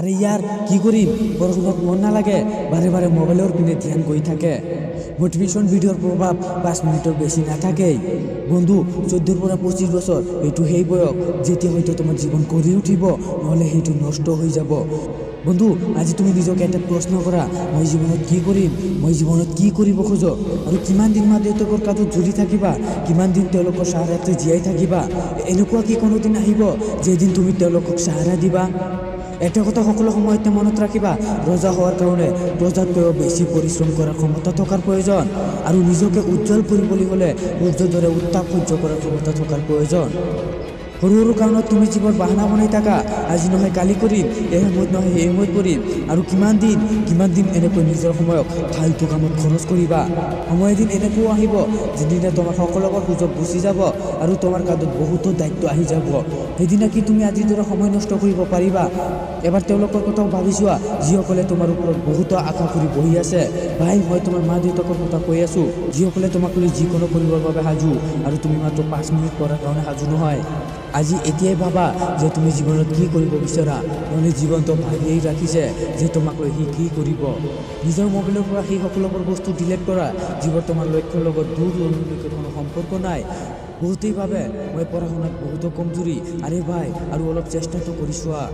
আরে ইয়ার কি করিম পড়াশোনাত মন না লাগে বারে বারে মোবাইলের পিনে ধ্যান গই থাকে মোটিভেশন ভিডিওর প্রভাব 5 মিনিটের বেশি না থাকেই বন্ধু 14 বছর এইটু সেই বয়স যেতিয়া হয়তো তোমার জীবন গড়ি উঠিব নহলে সেইটো নষ্ট হয়ে যাব বন্ধু আজি তুমি নিজকে এটা প্রশ্ন করা মই জীবনত কি কৰিম মই জীবনত কি কৰিব খোজো আৰু কিমান দিন মা দেউতাকৰ কাজত জড়ি থাকিবা কিমান দিন তেওঁলোকৰ সাহায্যতে জীয়াই থাকিবা এনেকুৱা কি কোনোদিন আহিব যেদিন তুমি তেওঁলোকক সাহায্য দিবা এটা কথা সকলো সময়তে মনত ৰাখিবা ৰজা হোৱাৰ কাৰণে ৰজাতকৈও বেছি পৰিশ্ৰম কৰাৰ ক্ষমতা থকাৰ প্ৰয়োজন আৰু নিজকে উজ্জ্বল কৰিবলৈ হ'লে সূৰ্যৰ দৰে উত্তাপ সহ্য কৰাৰ ক্ষমতা থকাৰ প্ৰয়োজন সৰু সৰু কাৰণত তুমি জীৱন বাহানা বনাই থাকা আজি নহয় কালি কৰিম এই সময়ত নহয় সেই সময়ত কৰিম আৰু কিমান দিন এনেকৈ নিজৰ সময়ক ফাল্টু কামত খৰচ কৰিবা সময় এদিন এনেকুৱাও আহিব যিদিনা তোমাৰ সকলোবোৰ সুযোগ গুচি যাব আৰু তোমাৰ কাঁধত বহুতো দায়িত্ব আহি যাব সেইদিনা কি তুমি আজিৰ দৰে সময় নষ্ট কৰিব পাৰিবা এবাৰ তেওঁলোকৰ কথাও ভাবি চোৱা যিসকলে তোমাৰ ওপৰত বহুতো আশা কৰি বহি আছে ভাই মই তোমাৰ মা দেউতাকৰ কথা কৈ আছোঁ যিসকলে তোমাক লৈ যিকোনো কৰিবৰ বাবে সাজু আৰু তুমি মাত্ৰ 5 মিনিট পঢ়াৰ কাৰণে সাজু নহয় আজি এতিয়াই ভাবা যে তুমি জীৱনত কি কৰিব বিচৰা নহ'লে জীৱনটো ভাবিয়েই ৰাখিছে যে তোমাক লৈ সি কি কৰিব নিজৰ মোবাইলৰ পৰা সেই সকলোবোৰ বস্তু ডিলিট কৰা যিবোৰ তোমাৰ লক্ষ্যৰ লগত দূৰ দূৰণিলৈকে কোনো সম্পৰ্ক নাই বহুতেই ভাবে মই পঢ়া শুনাত বহুতো কমজোৰি আৰে ভাই আৰু অলপ চেষ্টাটো কৰি চোৱা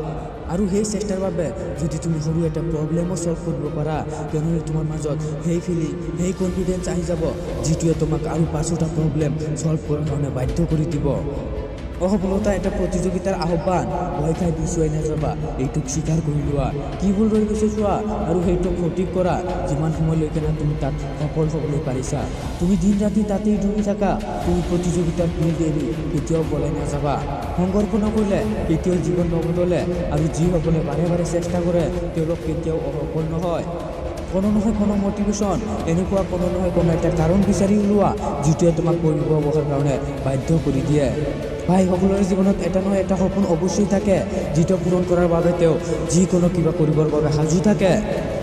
আৰু সেই চেষ্টাৰ বাবে যদি তুমি সৰু এটা প্ৰব্লেমো ছল্ভ কৰিব পাৰা তেনেহ'লে তোমাৰ মাজত সেই ফিলিং সেই কনফিডেঞ্চ আহি যাব যিটোৱে তোমাক আৰু 5টা প্ৰব্লেম ছল্ভ কৰাৰ কাৰণে বাধ্য কৰি দিব অসফলতা এটা প্ৰতিযোগিতাৰ আহ্বান ভয় খাই পিছুৱাই নাযাবা এইটোক স্বীকাৰ কৰি লোৱা কি ভুল ৰৈ গৈছে চোৱা আৰু সেইটোক সঠিক কৰা যিমান সময়লৈকে না তুমি তাত সফল হ'বলৈ পাৰিছা তুমি দিন ৰাতি তাতেই ডুবি থাকা তুমি প্ৰতিযোগিতাৰ ফিল্ড এৰি কেতিয়াও পলাই নাযাবা সংঘৰ্ষ নকৰিলে কেতিয়াও জীৱন নবদলে আৰু যিসকলে বাৰে বাৰে চেষ্টা কৰে তেওঁলোক কেতিয়াও অসফল নহয় কোনো মটিভেশ্যন এনেকুৱা কোনো এটা কাৰণ বিচাৰি ওলোৱা যিটোৱে তোমাক কৰিব বহাৰ কাৰণে বাধ্য কৰি দিয়ে ভাই সকলোৰে জীৱনত এটা নহয় এটা সপোন অৱশ্যই থাকে যিটো পূৰণ কৰাৰ বাবে তেওঁ যিকোনো কিবা কৰিবৰ বাবে সাজু থাকে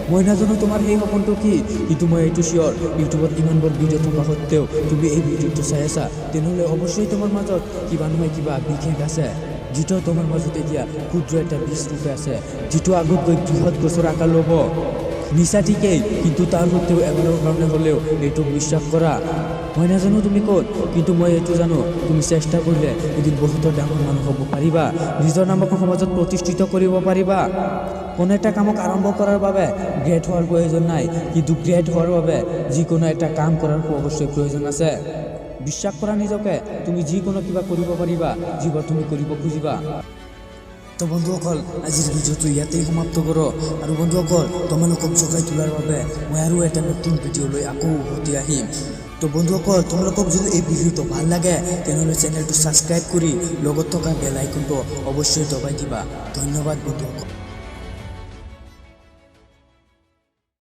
মই নাজানো তোমাৰ সেই সপোনটো কি কিন্তু মই এইটো চিয়ৰ ইউটিউবত ইমানবোৰ ভিডিঅ' থকা সত্ত্বেও তুমি এই ভিডিঅ'টো চাই আছা তেনেহ'লে অৱশ্যই তোমাৰ মাজত কিবা নহয় কিবা বিশেষ আছে যিটো তোমাৰ মাজত এতিয়া ক্ষুদ্ৰ এটা বীজ ৰূপে আছে যিটো আগত গৈ বৃহৎ গছৰ আকাৰ ল'ব নিচা ঠিকেই কিন্তু তাৰ সত্ত্বেও এবাৰৰ কাৰণে হ'লেও এইটোক বিশ্বাস কৰা মই নাজানো তুমি ক'ত কিন্তু মই এইটো জানো তুমি চেষ্টা কৰিলে এদিন বহুতো ডাঙৰ মানুহ হ'ব পাৰিবা নিজৰ নামক সমাজত প্ৰতিষ্ঠিত কৰিব পাৰিবা কোনো এটা কামক আৰম্ভ কৰাৰ বাবে গ্ৰেট হোৱাৰ প্ৰয়োজন নাই কিন্তু গ্ৰেট হোৱাৰ বাবে যিকোনো এটা কাম কৰাৰ অৱশ্যই প্ৰয়োজন আছে বিশ্বাস কৰা নিজকে তুমি যিকোনো কিবা কৰিব পাৰিবা যিবোৰ তুমি কৰিব খুজিবা তো বন্ধুসকল আজিৰ ভিডিঅ'টো ইয়াতেই সমাপ্ত কৰোঁ আৰু বন্ধুসকল তোমালোকক জগাই তোলাৰ বাবে মই আৰু এটা নতুন ভিডিঅ' লৈ আকৌ উভতি আহিম তো বন্ধুসকল তোমালোকক যদি এই ভিডিঅ'টো ভাল লাগে তেনেহ'লে চেনেলটো ছাবস্ক্ৰাইব কৰি লগত থকা বেল আইকনটো অৱশ্যই দবাই দিবা ধন্যবাদ বন্ধুসকল